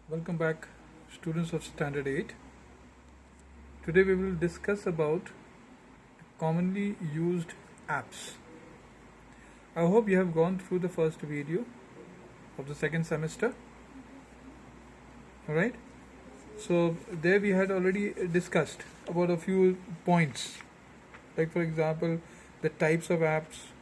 Welcome back, students of Standard 8. Today we will discuss about commonly used apps. I hope you have gone through the first video of the second semester. Alright? So there we had already discussed about a few points. Like for example, the types of apps,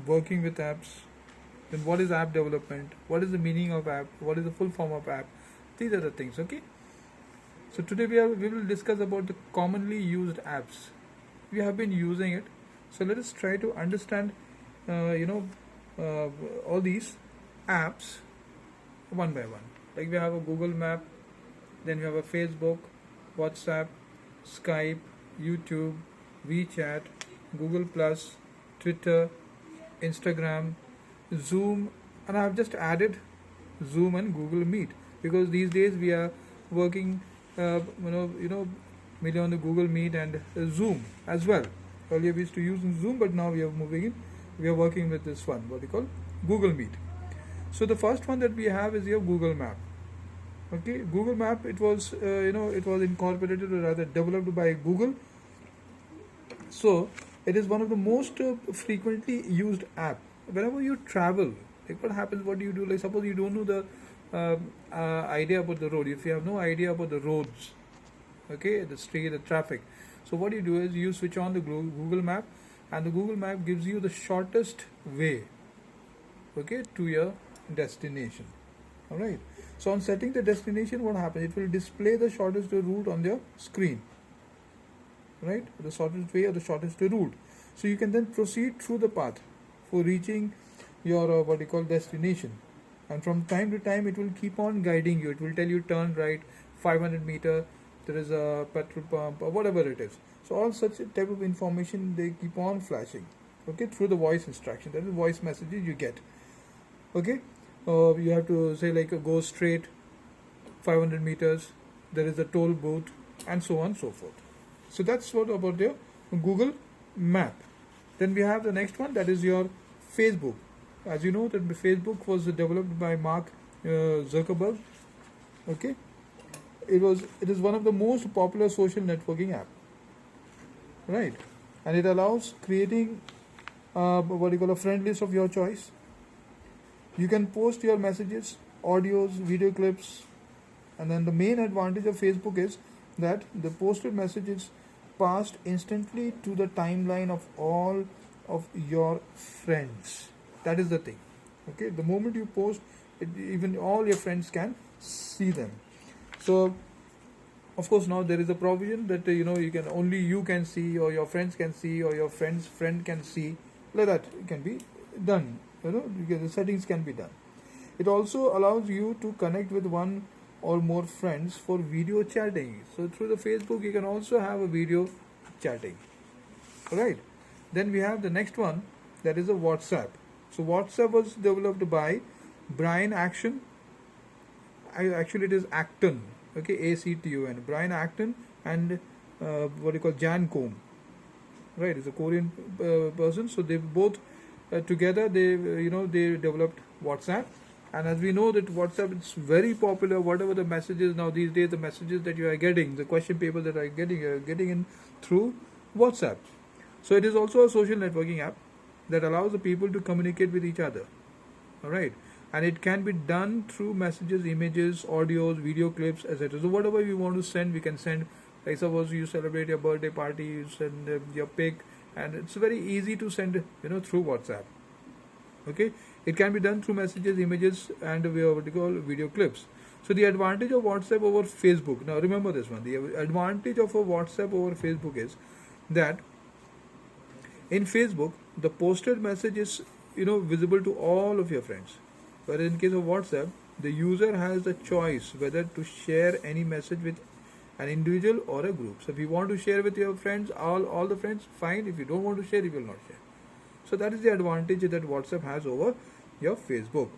working with apps, then what is app development, what is the meaning of app, what is the full form of app. These are the things, okay? So today we will discuss about the commonly used apps. We have been using it. So let us try to understand, all these apps one by one. Like we have a Google Map, then we have a Facebook, WhatsApp, Skype, YouTube, WeChat, Google Plus, Twitter, Instagram, Zoom, and I have just added Zoom and Google Meet because these days we are working, mainly on the Google Meet and Zoom as well. Earlier we used to use Zoom, but now we are moving in. We are working with this one, what we call Google Meet. So the first one that we have is your Google Map. Okay, Google Map. It was, it was incorporated or rather developed by Google. So it is one of the most frequently used app. Whenever you travel, like what happens? What do you do? Like suppose you don't know the idea about the road. If you have no idea about the roads, okay, the street, the traffic. So what you do is you switch on the Google Map, and the Google Map gives you the shortest way, okay, to your destination. All right. So on setting the destination, what happens? It will display the shortest route on your screen, right? The shortest way or the shortest route. So you can then proceed through the path for reaching your what you call destination. And from time to time, it will keep on guiding you. It will tell you turn right, 500 meter. There is a petrol pump or whatever it is. So all such type of information they keep on flashing, okay, through the voice instruction. That is voice messages you get. Okay, you have to say like go straight, 500 meters. There is a toll booth, and so on and so forth. So that's what about your Google Map. Then we have the next one, that is your Facebook. As you know that Facebook was developed by Mark Zuckerberg. Okay, it is one of the most popular social networking app, right? And it allows creating what you call a friend list of your choice. You can post your messages, audios, video clips, and then the main advantage of Facebook is that the posted message is passed instantly to the timeline of all of your friends. That is the thing. Okay, the moment you post, even all your friends can see them. So, of course, now there is a provision that you can only you can see, or your friends can see, or your friend's friend can see. Like that, it can be done. The settings can be done. It also allows you to connect with one or more friends for video chatting. So through the Facebook, you can also have a video chatting. Right. Then we have the next one, that is a WhatsApp. So WhatsApp was developed by Brian Acton. Actually, it is Acton. Okay, Acton. Brian Acton and what you call Jan Koum. Right, it's a Korean person. So they both together they developed WhatsApp. And as we know that WhatsApp is very popular. Whatever the messages now these days, the messages that you are getting, the question paper that you are getting in through WhatsApp. So it is also a social networking app that allows the people to communicate with each other. All right, and it can be done through messages, images, audios, video clips, etc. So whatever we want to send, we can send. Like suppose you celebrate your birthday party, you send your pic, and it's very easy to send through WhatsApp. Okay, it can be done through messages, images, and what we call video clips. So the advantage of WhatsApp over Facebook. Now remember this one. The advantage of a WhatsApp over Facebook is that in Facebook, the posted message is visible to all of your friends. But in case of WhatsApp, the user has the choice whether to share any message with an individual or a group. So if you want to share with your friends, all the friends, fine. If you don't want to share, you will not share. So that is the advantage that WhatsApp has over your Facebook.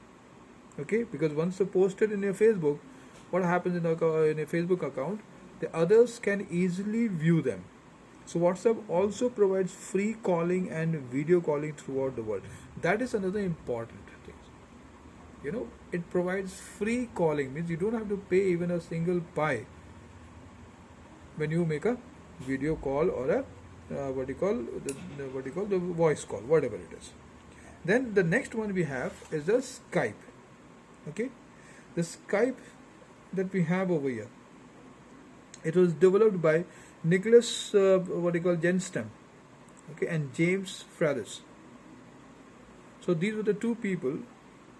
Okay, because once you posted in your Facebook, what happens in a Facebook account, the others can easily view them. So WhatsApp also provides free calling and video calling throughout the world. That is another important thing. it provides free calling, means you don't have to pay even a single pie when you make a video call or a the voice call, whatever it is. Then the next one we have is the Skype. Okay, the Skype that we have over here, it was developed by Nicholas Jenstam, okay, and James Fradis. So these were the two people,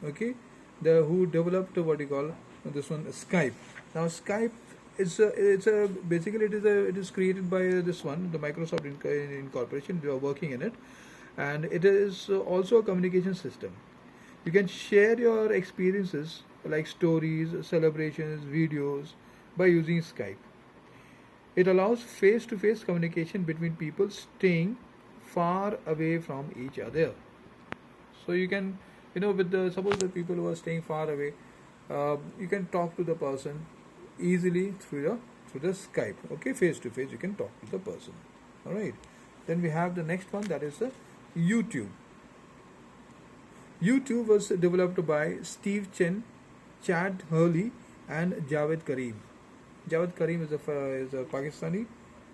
okay, who developed this one, Skype. Now Skype it is created by this one, the Microsoft Incorporation. We are working in it, and it is also a communication system. You can share your experiences like stories, celebrations, videos by using Skype. It allows face-to-face communication between people staying far away from each other. So you can, suppose the people who are staying far away, you can talk to the person easily through the Skype. Okay, face to face, you can talk to the person. All right. Then we have the next one, that is the YouTube. YouTube was developed by Steve Chen, Chad Hurley, and Javed Karim. Javed Karim is a Pakistani.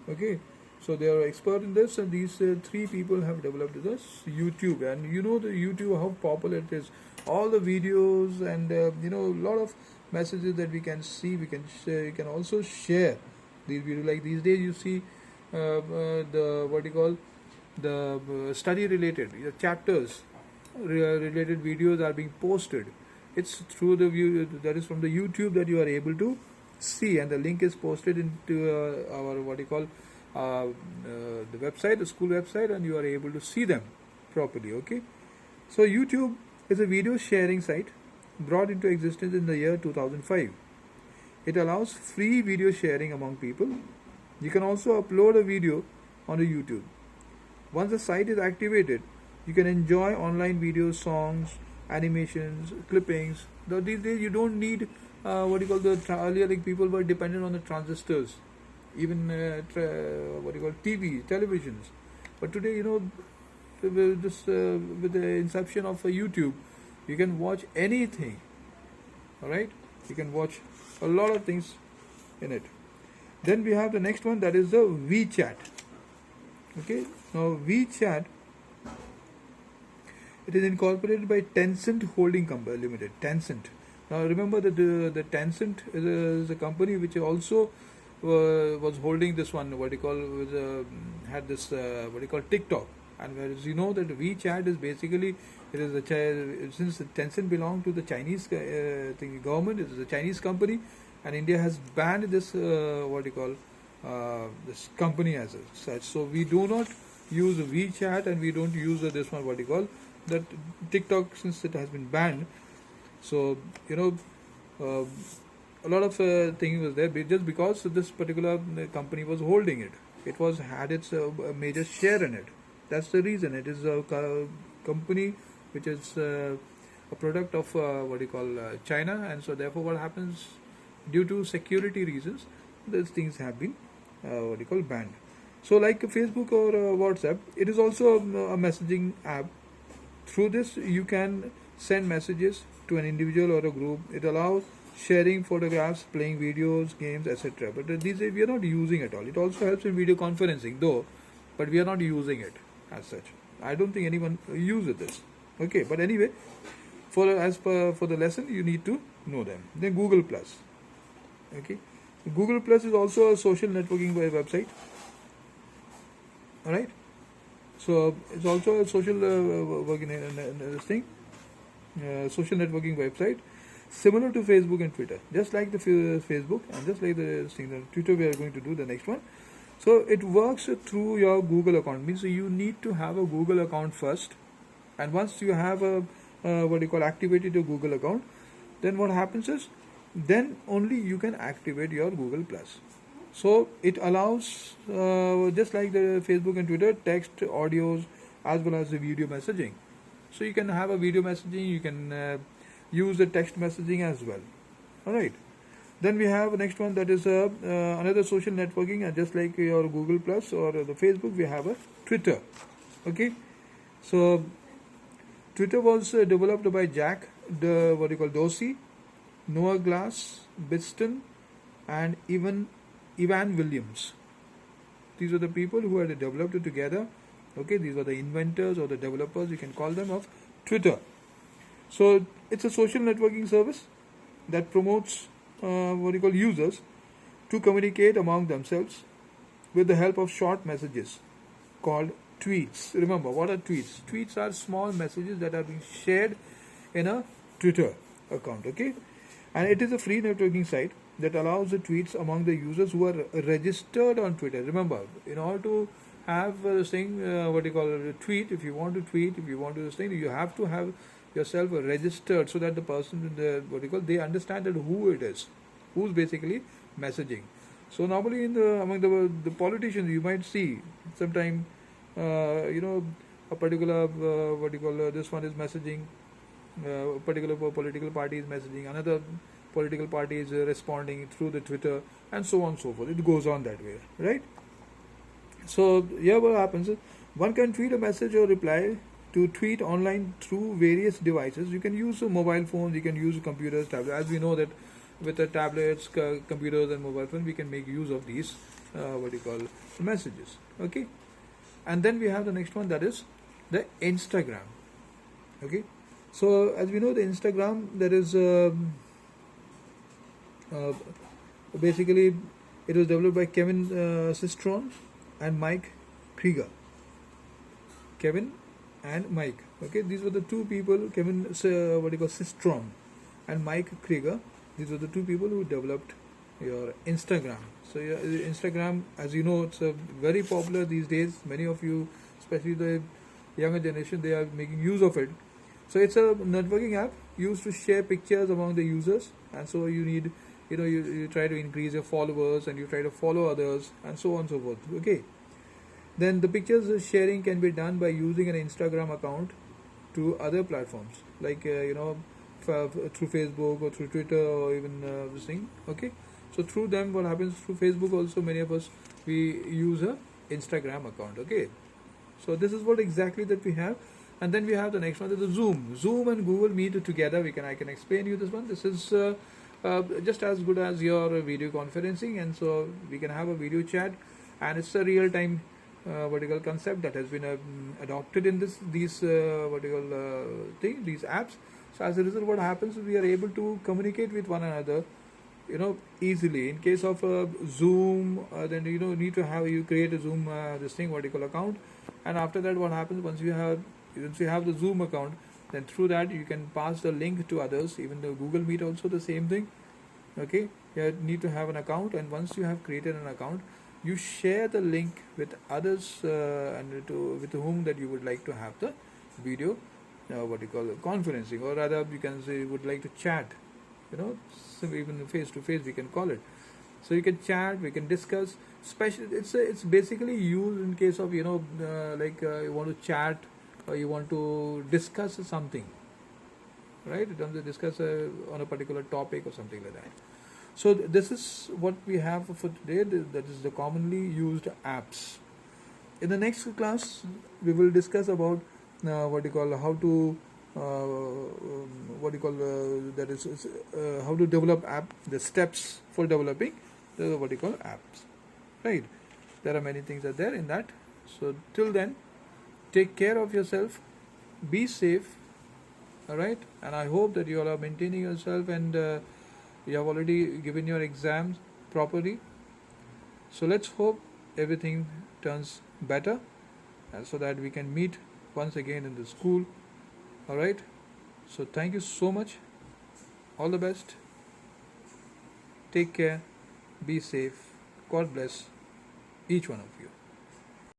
Okay, so they are expert in this, and these three people have developed this YouTube. And the YouTube, how popular it is. All the videos and a lot of messages that we can see, we can share, you can also share these videos. Like these days, you see the study related chapters related videos are being posted. It's through the view that is from the YouTube that you are able to see, and the link is posted into our the website, the school website, and you are able to see them properly. Okay, so YouTube is a video sharing site brought into existence in the year 2005. It allows free video sharing among people. You can also upload a video on the YouTube. Once the site is activated, you can enjoy online videos, songs, animations, clippings. Though these days you don't need earlier, like people were dependent on the transistors, even TV, televisions. But today, with the inception of YouTube, you can watch anything. All right, you can watch a lot of things in it. Then we have the next one, that is the WeChat. Okay, now WeChat, it is incorporated by Tencent Holding Company Limited. Tencent. Now remember that the Tencent is a company which also was holding this one. Had this TikTok. And whereas that WeChat is basically, it is since Tencent belongs to the Chinese government, it is a Chinese company, and India has banned this this company as such. So we do not use WeChat, and we don't use this one that TikTok, since it has been banned. So a lot of things was there just because this particular company was holding it. It had its major share in it. That's the reason. It is a company which is a product of China, and so therefore what happens, due to security reasons, these things have been banned. So like Facebook or WhatsApp, it is also a messaging app. Through this, you can send messages to an individual or a group. It allows sharing photographs, playing videos, games, etc. But these days we are not using it all. It also helps in video conferencing, though, but we are not using it as such. I don't think anyone uses this. Okay, but anyway, for the lesson, you need to know them. Then Google Plus. Okay, Google Plus is also a social networking website. All right. So it's also a social social networking website, similar to Facebook and Twitter. Just like the Facebook and just like the Twitter, we are going to do the next one. So it works through your Google account. Means you need to have a Google account first, and once you have activated your Google account, then what happens is, then only you can activate your Google Plus. So it allows, just like the Facebook and Twitter, text, audios, as well as the video messaging. So you can have a video messaging, you can use the text messaging as well. All right. Then we have the next one, that is another social networking, and just like your Google Plus or the Facebook, we have a Twitter. Okay. So Twitter was developed by Jack the what you call Dorsey, Noah Glass, Biston, and even Ivan Williams. These are the people who had developed it together. Okay, these are the inventors or the developers, you can call them, of Twitter. So it's a social networking service that promotes what you call users to communicate among themselves with the help of short messages called tweets. Remember, what are tweets? Tweets are small messages that are being shared in a Twitter account. Okay, and it is a free networking site that allows the tweets among the users who are registered on Twitter. Remember, in order to have this thing, what you call a tweet, if you want to tweet, if you want to this thing, you have to have yourself registered so that the person, what you call, they understand that who it is, who's basically messaging. So normally among the politicians, you might see sometime, a particular what you call this one is messaging, a particular political party is messaging, another political party is responding through the Twitter, and so on and so forth. It goes on that way, right? So here what happens is one can tweet a message or reply to tweet online through various devices. You can use mobile phones, you can use computers, tablets. As we know that with the tablets, computers, and mobile phones, we can make use of these messages. Okay, and then we have the next one, that is the Instagram. Okay, so as we know, the Instagram, that is basically it was developed by Kevin Systrom and Mike Krieger. Kevin and Mike. Okay, these were the two people. Kevin Systrom and Mike Krieger. These were the two people who developed your Instagram. So yeah, Instagram, as you know, it's very popular these days. Many of you, especially the younger generation, they are making use of it. So it's a networking app used to share pictures among the users, and so you need, you try to increase your followers and you try to follow others, and so on and so forth. Okay. Then the pictures sharing can be done by using an Instagram account to other platforms, like through Facebook or through Twitter or even this thing. Okay, so through them, what happens through Facebook also, many of us, we use a Instagram account. Okay, so this is what exactly that we have. And then we have the next one, that is Zoom and Google Meet together. I can explain you this one. This is just as good as your video conferencing, and so we can have a video chat, and it's a real time concept that has been adopted in these apps. So as a result, what happens is we are able to communicate with one another, easily. In case of Zoom, then need to have, you create a Zoom account, and after that, what happens, once you have the Zoom account, then through that you can pass the link to others. Even the Google Meet also the same thing. Okay, you need to have an account, and once you have created an account, you share the link with others with whom that you would like to have the video conferencing, or rather you can say you would like to chat, so even face to face we can call it. So you can chat, we can discuss. Especially it's basically used in case of you want to chat or you want to discuss something, right? You want to discuss on a particular topic or something like that. So this is what we have for today. That is the commonly used apps. In the next class, we will discuss about how to how to develop app, the steps for developing the apps. Right? There are many things are there in that. So till then, take care of yourself, be safe. All right, and I hope that you all are maintaining yourself, and you have already given your exams properly. So let's hope everything turns better, and so that we can meet once again in the school. All right, so thank you so much. All the best. Take care. Be safe. God bless each one of you.